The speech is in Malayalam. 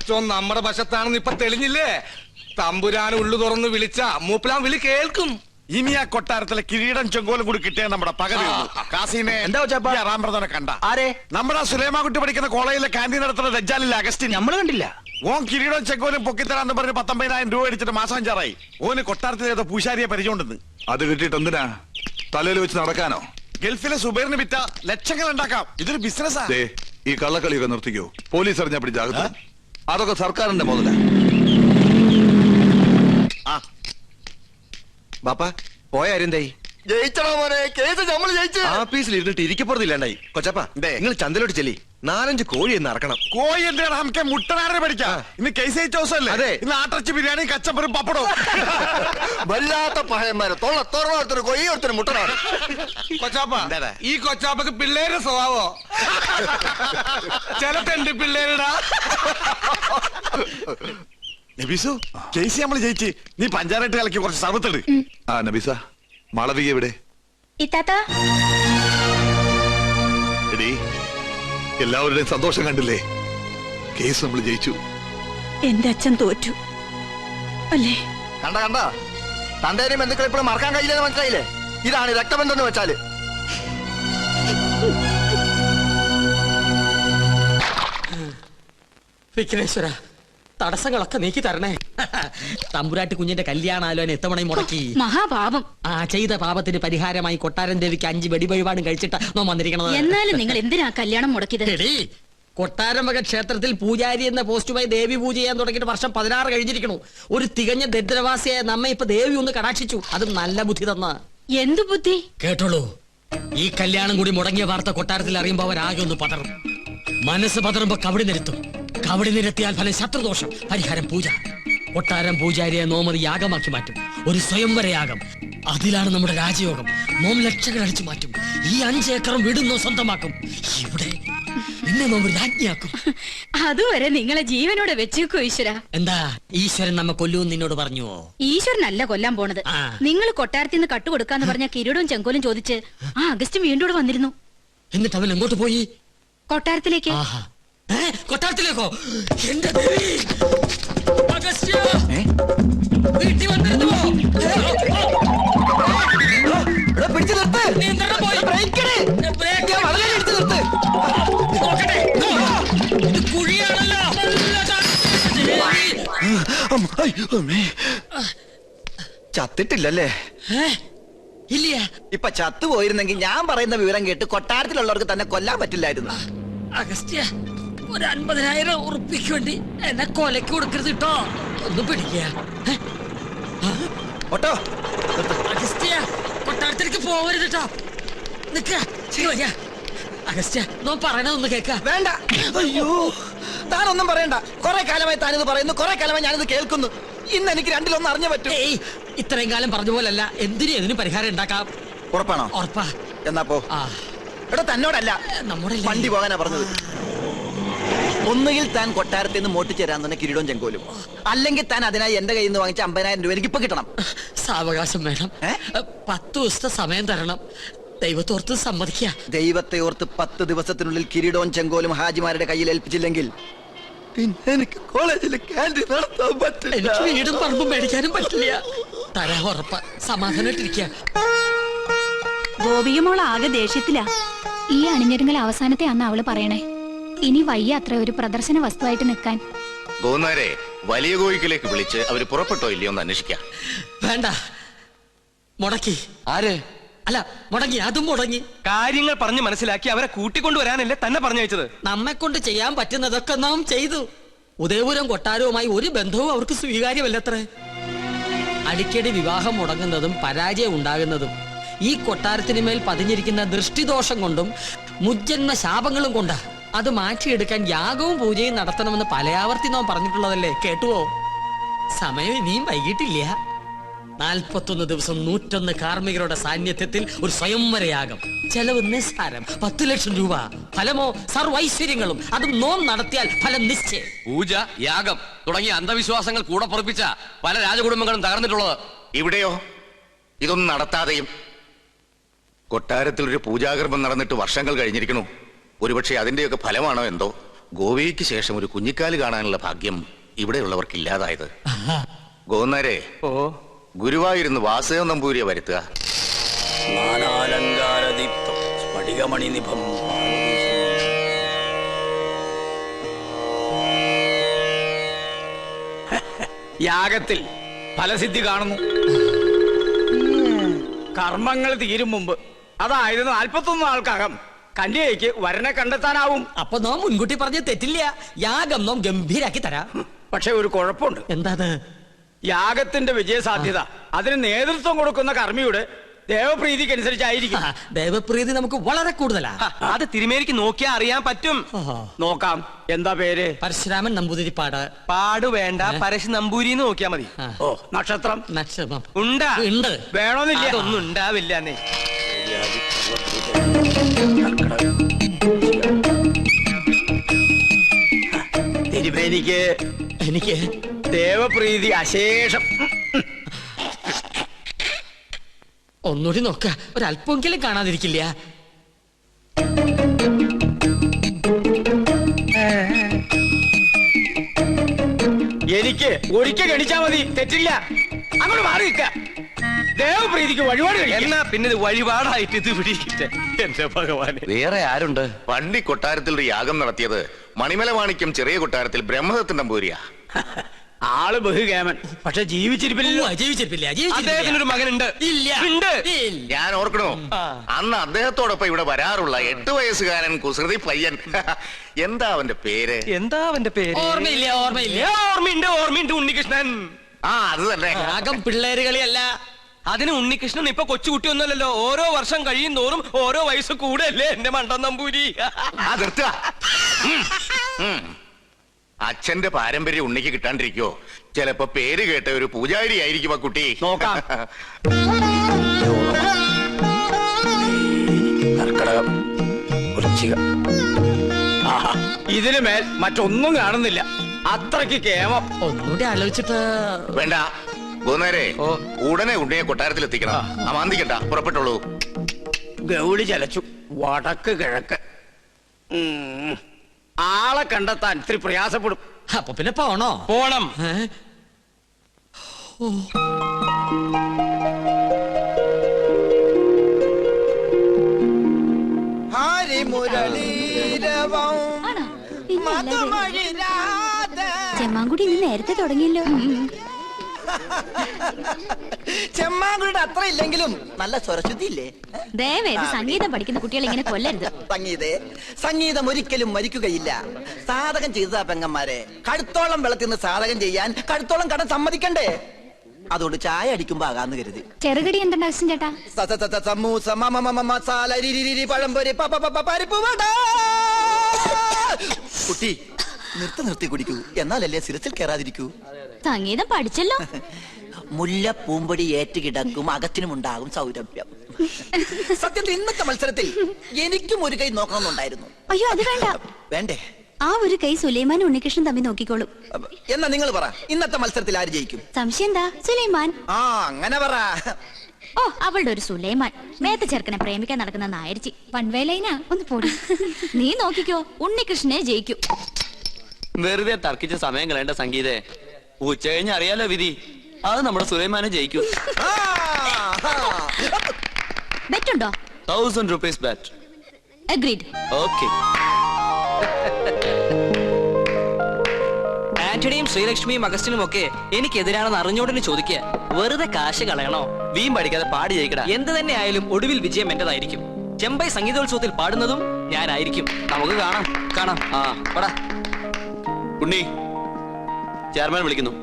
പടച്ചോൻ നമ്മുടെ വശത്താണെന്ന് ഇപ്പൊ തെളിഞ്ഞില്ലേ? തമ്പുരാൻ ഉള്ളു തുറന്ന് വിളിച്ച മൂപ്പിലാൻ വിളി കേൾക്കും. ഇനി ആ കൊട്ടാരത്തിലെ കിരീടം ചെങ്കോലും കൂടി കിട്ടിയ നമ്മുടെ പകരുള്ളൂ. കാസിനെ റാംപ്രദനെ കണ്ട ആരെ? നമ്മുടെ സുലൈമാൻകുട്ടി പഠിക്കുന്ന കോളേജിലെ ക്യാൻറ്റീൻ നടത്തുന്ന ദജ്ജാലിലെ അഗസ്റ്റിൻ നമ്മൾ കണ്ടില്ല. ഓൻ കിരീടം ചെങ്കോലും പൊക്കിത്തരാന്ന് പറഞ്ഞ് 19,000 രൂപ അടിച്ചിട്ട് മാസം 5 ഓന് കൊട്ടാരത്തിലെ പൂശാരിയെ പരിചയമുണ്ടെന്ന്. അത് കിട്ടിയിട്ട് എന്തിനാ? തലയിൽ വെച്ച് നടക്കാനോ? ഗൾഫിലെ സുബൈറിന് വിറ്റ ലക്ഷങ്ങൾ ഉണ്ടാക്കാം. ഇതൊരു ബിസിനസ്സാ. ഈ കള്ളക്കളിയൊക്കെ നിർത്തിക്കോ. പോലീസ് അറിഞ്ഞാ പിടിച്ചാകും. അതൊക്കെ സർക്കാരിന്റെ മുതല. ബാപ്പ പോയ ആരെന്തായി? ജയിച്ചടാ മോനെ, കേസ് നമ്മൾ ജയിച്ചു. ആഫീസിൽ ഇരുന്നിട്ട് ഇരിക്കപ്പുറത്തില്ലാണ്ടായി. കൊച്ചപ്പ നിങ്ങൾ ചന്തലോട്ട് ചെല്ലി, 4-5 കോഴി എന്ന് ഇറക്കണം. കോഴി എന്താണ് നമുക്ക് മുട്ടനാരെ പഠിക്കാം. ഇന്ന് കേസ് ജയിച്ച ദിവസമല്ലേ? അതെ. ഇന്ന് ആട്ടർച്ചി ബിരിയാണി കച്ചപ്പറും പപ്പടവും. വല്ലാത്ത പഹയന്മാരെ തൊള്ളത്തോറൊരുത്തര് കൊയ്യ ഒരുത്തര് മുട്ടനാണ്. കൊച്ചാപ്പ, ഈ കൊച്ചാപ്പക്ക് പിള്ളേരുടെ സ്വഭാവോ? ചില തെണ്ടി പിള്ളേരുടാ. നബീസു, കേസ് നമ്മൾ ജയിച്ച്. നീ പഞ്ചായത്ത് കലക്കി കുറച്ച് സർവത്തിട്. ആ നബീസ, മാളവിക എവിടെ? എടീ, എല്ലാവരുടെയും സന്തോഷം കണ്ടില്ലേ? കേസ് നമ്മൾ ജയിച്ചു. എന്റെ അച്ഛൻ തോറ്റു അല്ലേ? കണ്ട തന്തേനെയും ബന്ധുക്കളെ ഇപ്പോഴും മറക്കാൻ കഴിയില്ലെന്ന് മനസ്സിലായില്ലേ? ഇതാണ് രക്തബന്ധം എന്ന് വെച്ചാല്. വിഘ്നേശ്വര, തടസ്സങ്ങളൊക്കെ നീക്കി തരണേ. തമ്പുരാട്ടി കുഞ്ഞിന്റെ കല്യാണാലോചന എത്തമണയും മുടക്കി. മഹാപാപം. ആ ചെയ്ത പാപത്തിന് പരിഹാരമായി കൊട്ടാരൻ ദേവിക്ക് 5 വെടിവഴിപാടും കഴിച്ചിട്ട് നോ വന്നിരിക്കണത്. എന്നാലും നിങ്ങൾ എന്തിനാ കല്യാണം മുടക്കിയത്? കൊട്ടാരം വക ക്ഷേത്രത്തിൽ പൂജാരി എന്ന പോസ്റ്റുമായി ദേവി പൂജ ചെയ്യാൻ തുടങ്ങിയിട്ട് വർഷം 16 കഴിഞ്ഞിരിക്കണു. ഒരു തികഞ്ഞ ദരിദ്രവാസിയായ നമ്മെ ഇപ്പൊ ദേവി ഒന്ന് കടാക്ഷിച്ചു. അതും നല്ല ബുദ്ധി തന്ന. എന്തു ബുദ്ധി? കേട്ടോളൂ, ഈ കല്യാണം കൂടി മുടങ്ങിയ വാർത്ത കൊട്ടാരത്തിൽ അറിയുമ്പോ അവരാകെ ഒന്ന് പതറും. മനസ്സ് പതറുമ്പോ കവടി നിരത്തും. കവടി നിരത്തിയാൽ ഫലം ശത്രുദോഷം, പരിഹാരം പൂജ. കൊട്ടാരം പൂജാരിയെ നോമത് യാഗമാക്കി മാറ്റും. ഒരു സ്വയംവര യാഗം. അതിലാണ് നമ്മുടെ രാജയോഗം. നോം ലക്ഷങ്ങൾ അടിച്ചു മാറ്റും. ഈ 5 ഏക്കറും വീടുന്നോ സ്വന്തമാക്കും. ഇവിടെ നിന്നെ നോം രാജ്ഞിയാക്കും. അതുവരെ നിങ്ങളെ ജീവനോടെ വെച്ചേക്കോ ഈശ്വര. എന്താ ഈശ്വരൻ നമ്മെ കൊല്ലൂന്ന് നിന്നോട് പറഞ്ഞുവോ? ഈശ്വരനല്ല കൊല്ലാൻ പോണത്. നിങ്ങൾ കൊട്ടാരത്തിൽ നിന്ന് കട്ടുകൊടുക്കാന്ന് പറഞ്ഞ കിരീടവും ചെങ്കോലും ചോദിച്ച് ആ അഗസ്റ്റ് വീണ്ടും വന്നിരുന്നു. എന്നിട്ട് അവൻ എങ്ങോട്ട് പോയി? കൊട്ടാരത്തിലേക്ക്. കൊട്ടാരത്തിലേക്കോ? എന്റെ വീട്ടിൽ വന്നിരുന്നുവോ? പിടിച്ചു നിർത്ത്. ഇത് കുഴിയാണല്ലോ. ചത്തിട്ടില്ലല്ലേ? ഇല്ല. ഇപ്പൊ ചത്തുപോയിരുന്നെങ്കിൽ ഞാൻ പറയുന്ന വിവരം കേട്ട് കൊട്ടാരത്തിലുള്ളവർക്ക് തന്നെ കൊല്ലാൻ പറ്റില്ലായിരുന്നു. അഗസ്ത്യ, ഒരു 50,000 ഉറുപ്പിക്ക് വേണ്ടി എന്നെ കൊലക്ക് കൊടുക്കരുത് കേട്ടോ. ഒന്ന് പിടിക്കുക. അഗസ്ത്യ, കൊട്ടാരത്തിലേക്ക് പോകരുത് കേട്ടോ. നിക്ക. അഗസ്ത്യ, നോ പറയണതൊന്ന് കേക്ക. വേണ്ട. അയ്യോ, താനൊന്നും പറയണ്ട. കുറെ കാലമായി താനിത് പറയുന്നു, കുറെ കാലമായി ഞാനിത് കേൾക്കുന്നു. ഇന്ന് എനിക്ക് രണ്ടിലൊന്നും അറിഞ്ഞു പറ്റും. ഇത്രയും കാലം പറഞ്ഞ പോലല്ല, എന്തിനും പരിഹാരം ഉണ്ടാക്കാം. ഉറപ്പാണോ? ഉറപ്പാ. എന്നാ പോ. എടോ, തന്നോടല്ല, നമ്മുടെ വണ്ടി പോകാനാ പറഞ്ഞത്. ഒന്നുകിൽ താൻ കൊട്ടാരത്തിൽ നിന്ന് മോട്ടിച്ചു തരാൻ തന്നെ കിരീടവും ചെങ്കോലും, അല്ലെങ്കിൽ താൻ അതിനായി എന്റെ കയ്യിൽ നിന്ന് വാങ്ങിച്ച 50,000 രൂപ എനിക്ക് ഇപ്പൊ കിട്ടണം. സാവകാശം വേണം. 10 ദിവസത്തെ സമയം തരണം. ദൈവത്തോർത്ത് സമ്മതിക്കുക. ദൈവത്തെ ഓർത്ത് 10 ദിവസത്തിനുള്ളിൽ കിരീടവും ചെങ്കോലും ഹാജിമാരുടെ കയ്യിൽ ഏൽപ്പിച്ചില്ലെങ്കിൽ പിന്നെ എനിക്ക് കോളേജിൽ ക്യാൻറ്റീൻ നടത്താൻ പറ്റില്ല. എനിക്ക് വീടും പറമ്പും മേടിക്കാനും പറ്റില്ല. തരാ ഉറപ്പ. സമാധാനായിട്ടിരിക്കുക. ഗോപികമോൾ ആകെ ദേഷ്യത്തിലാ. ഈ അണിഞ്ഞൊരുങ്ങൽ അവസാനത്തെ അന്ന് അവള് പറയണേ. ഇനി വയ്യ അത്ര ഒരു പ്രദർശന വസ്തുവായിട്ട് നിൽക്കാൻ. ഗോന്നാരെ വലിയ കോഴിക്കിലേക്ക് വിളിച്ച് അവര് പുറപ്പെട്ടോ ഇല്ലയോ എന്ന് അന്വേഷിക്കാം. വേണ്ട, മുടക്കി. ആര്? അല്ല, മുടങ്ങി. അതും മുടങ്ങി. കാര്യങ്ങൾ പറഞ്ഞ് മനസ്സിലാക്കി അവരെ കൂട്ടിക്കൊണ്ടുവരാനല്ലേ തന്നെ പറഞ്ഞയച്ചത്. നമ്മെ കൊണ്ട് ചെയ്യാൻ പറ്റുന്നതൊക്കെ നാം ചെയ്തു. ഉദയപുരം കൊട്ടാരവുമായി ഒരു ബന്ധവും അവർക്ക് സ്വീകാര്യമല്ലത്രേ. അടിക്കടി വിവാഹം മുടങ്ങുന്നതും പരാജയം ഉണ്ടാകുന്നതും ഈ കൊട്ടാരത്തിന് മേൽ പതിഞ്ഞിരിക്കുന്ന ദൃഷ്ടിദോഷം കൊണ്ടും മുജ്ജന്മ ശാപങ്ങളും കൊണ്ടാ. അത് മാറ്റിയെടുക്കാൻ യാഗവും പൂജയും നടത്തണമെന്ന് പലയാവർത്തി നാം പറഞ്ഞിട്ടുള്ളതല്ലേ? കേട്ടുവോ? സമയം ഇനിയും വൈകിട്ടില്ല. 41 ദിവസം 101 കാർമ്മികരുടെ സാന്നിധ്യത്തിൽ ഒരു സ്വയംവരയാഗം. ചെലവ് നിസ്സാരം, 10 ലക്ഷം രൂപ. ഫലമോ സർവൈശ്വര്യങ്ങളും. അതും നോം നടത്തിയാൽ ഫലം നിശ്ചയം. പൂജ, യാഗം തുടങ്ങിയ അന്ധവിശ്വാസങ്ങൾ കൂടെ പൊറപ്പിച്ച പല രാജകുടുംബങ്ങളും തകർന്നിട്ടുള്ളത്. ഇവിടെയോ ഇതൊന്നും നടത്താതെയും കൊട്ടാരത്തിൽ ഒരു പൂജാകർമ്മം നടന്നിട്ട് വർഷങ്ങൾ കഴിഞ്ഞിരിക്കണു. ഒരുപക്ഷെ അതിന്റെയൊക്കെ ഫലമാണോ എന്തോ. ഗോവയ്ക്ക് ശേഷം ഒരു കുഞ്ഞിക്കാല് കാണാനുള്ള ഭാഗ്യം ഇവിടെയുള്ളവർക്ക് ഇല്ലാതായത്. ഗോന്നാരെ ഗുരുവായൂരുന്ന് വാസുദേവ നമ്പൂരിയെ വരുത്തുക. യാഗത്തിൽ ഫലസിദ്ധി കാണുന്നു. കർമ്മങ്ങൾ തീരും മുമ്പ്, അതായത് 41 നാൾക്കകം കന്യകയ്ക്ക് വരനെ കണ്ടെത്താനാവും. അപ്പൊ നാം മുൻകൂട്ടി പറഞ്ഞ തെറ്റില്ല. യാഗം നാം ഗംഭീരാക്കി തരാം. പക്ഷെ ഒരു കുഴപ്പമുണ്ട്. എന്താണ്? യാഗത്തിന്റെ വിജയസാധ്യത അതിന് നേതൃത്വം കൊടുക്കുന്ന കർമ്മിയുടെ ദേവപ്രീതിക്ക് അനുസരിച്ചായിരിക്കും. ദേവപ്രീതി നമുക്ക് വളരെ കൂടുതലാ. അത് തിരുമേനിക്ക് നോക്കിയാൽ അറിയാൻ പറ്റും. നോക്കാം. എന്താ പേര്? പരശുരാമൻ നമ്പൂതിരിപ്പാട്. പാട് വേണ്ട, പരശു നമ്പൂരി നോക്കിയാ മതി. ഓ, നക്ഷത്രം നക്ഷത്രം ഉണ്ടാ? ഉണ്ട്. വേണമെന്നില്ല. ഒന്നും ഉണ്ടാവില്ല. തിരുമേനിക്ക് എനിക്ക് ദേവപ്രീതി അശേഷം. ഒന്നുകൂടി നോക്ക, ഒരല്പമെങ്കിലും കാണാതിരിക്കില്ല. എനിക്ക് ഒരിക്കൽ ഗണിച്ചാ മതി, തെറ്റില്ല. അങ്ങോട്ട് മാറി നിൽക്ക. ദേവപ്രീതിക്ക് വഴിപാട് എന്നാ പിന്നെ വഴിപാടായിട്ട് ഇത് പിടിക്കട്ടെ. എന്റെ ഭഗവാനെ, വേറെ ആരുണ്ട്? പണ്ടി കൊട്ടാരത്തിൽ ഒരു യാഗം നടത്തിയത് മണിമല മാണിക്യം ചെറിയ കൊട്ടാരത്തിൽ ബ്രഹ്മദത്തൻ നമ്പൂരിയാ. ആള് ബഹുകേമൻ, പക്ഷെ ജീവിച്ചിരിപ്പില്ല. ജീവിച്ചിരിപ്പില്ല. അദ്ദേഹത്തിനൊരു മകനുണ്ട്. ഇല്ല. ഉണ്ട്. ഞാൻ ഓർക്കണോ, അന്ന് അദ്ദേഹത്തോടൊപ്പം ഇവിടെ വരാറുള്ള 8 വയസ്സുകാരൻ കുസൃതി പയ്യൻ. എന്താ അവന്റെ പേര്? ഓർമ്മയില്ല. ഓർമ്മയുണ്ട്. ഉണ്ണികൃഷ്ണൻ. അത് തന്നെ. യാഗം പിള്ളേര് കളിയല്ല. അതിന് ഉണ്ണികൃഷ്ണൻ ഇപ്പൊ കൊച്ചുകുട്ടിയൊന്നുമല്ലല്ലോ. ഓരോ വർഷം കഴിയും തോറും ഓരോ വയസ്സ് കൂടെയല്ലേ എന്റെ മണ്ടൻ നമ്പൂരി. നിർത്തുക. അച്ഛന്റെ പാരമ്പര്യം ഉണ്ണിക്ക് കിട്ടാണ്ടിരിക്കോ? ചിലപ്പോ പേര് കേട്ട ഒരു പൂജാരി ആയിരിക്കും ആ കുട്ടി. നോക്കാം. ഇതിന് മേൽ മറ്റൊന്നും കാണുന്നില്ല. അത്രയ്ക്ക് കേമം. ഒന്നുകൂടി ആലോചിച്ചിട്ട്. വേണ്ട ഗോന്നേരെ, ഉടനെ ഉണ്ണിയെ കൊട്ടാരത്തിൽ എത്തിക്കണം. അമാന്തിക്കണ്ട, പുറപ്പെട്ടോളൂ. ഗൗളി ചലച്ചു. വടക്ക് കിഴക്ക്. ആളെ കണ്ടെത്താൻ ഇത്തിരി പ്രയാസപ്പെടും. അപ്പൊ പിന്നെ പോണോ? പോണം. ചെമ്മാങ്കുടി ഇന്ന് നേരത്തെ തുടങ്ങിയല്ലോ. ചെമ്മാങ്കുടിയുടെ അത്ര ഇല്ലെങ്കിലും നല്ല സ്വരശുദ്ധി ഇല്ലേ? ദയവേത് സംഗീതം പഠിക്കുന്ന കുട്ടികൾ ഇങ്ങനെ കൊല്ലരുത്. സംഗീതം ഒരിക്കലും മരിക്കുകയില്ല. സാധകം ചെയ്തതാ പെങ്ങന്മാരെ. കടുത്തോളം വെള്ളത്തിൽ നിന്ന് സാധകം ചെയ്യാൻ കടുത്തോളം കട സമ്മതിക്കണ്ടേ? അതുകൊണ്ട് ചായ അടിക്കുമ്പോ ആകാന്ന് കരുതി. ചെറുകടി എന്തുണ്ട് അച്ഛൻ ചേട്ടാ? സമൂസ മസാല പഴംപൊരി പരിപ്പ് വട. കുട്ടി നിർത്തി കുടിക്കൂ, എന്നാലല്ലേ സിരസിൽ കയറാതിരിക്കൂ. സംഗീതം പഠിച്ചല്ലോ. മുല്ല പൂമ്പൊടി ഏറ്റുകിടക്കും, അകത്തിനുമുണ്ടാകും സൗരഭ്യം. സത്യത്തിൽ ഇന്നത്തെ മത്സരത്തിൽ എനിക്കും ഒരു കൈ നോക്കണമെന്നുണ്ടായിരുന്നു. അയ്യോ, അത് വേണ്ട. വേണ്ടേ? ആ ഒരു കൈ സുലൈമാനും ഉണ്ണികൃഷ്ണൻ തമ്മിൽ നോക്കിക്കോളും. എന്നാ നിങ്ങൾ പറ, ഇന്നത്തെ മത്സരത്തിൽ ആര് ജയിക്കും? സംശയം എന്താ? സുലൈമാൻ. ആ, അങ്ങനെ പറ. ഓ, അവളുടെ ഒരു സുലൈമാൻ മേത്ത ചെറുക്കനെ പ്രേമിക്കാൻ നടക്കുന്ന നായരിച്ചി പൺവേലൈനാ. ഒന്ന് പോടി. നീ നോക്കിക്കോ, ഉണ്ണികൃഷ്ണനെ ജയിക്കും. വെറുതെ തർക്കിച്ച സമയം കളയേണ്ട സംഗീതേ. ഉച്ച കഴിഞ്ഞ് അറിയാലോ വിധി. അത് നമ്മുടെ സുലൈമാനെ ജയിക്കും. ബെറ്റുണ്ടോ? 1000 rupees bet. അഗ്രീഡ്. ഓക്കെ. ആന്റണിയും ശ്രീലക്ഷ്മിയും അഗസ്റ്റിനും ഒക്കെ എനിക്കെതിരാണെന്ന് അറിഞ്ഞോടിന് ചോദിക്കുക. വെറുതെ കാശ് കളയണോ? വീം പഠിക്കാതെ പാടി ജയിക്കടാ. എന്ത് തന്നെ ആയാലും ഒടുവിൽ വിജയം എന്റേതായിരിക്കും. ചെമ്പൈ സംഗീതോത്സവത്തിൽ പാടുന്നതും ഞാനായിരിക്കും. നമുക്ക് കാണാം. ആ പടാ. ഉണ്ണി, ചെയർമാൻ വിളിക്കുന്നു.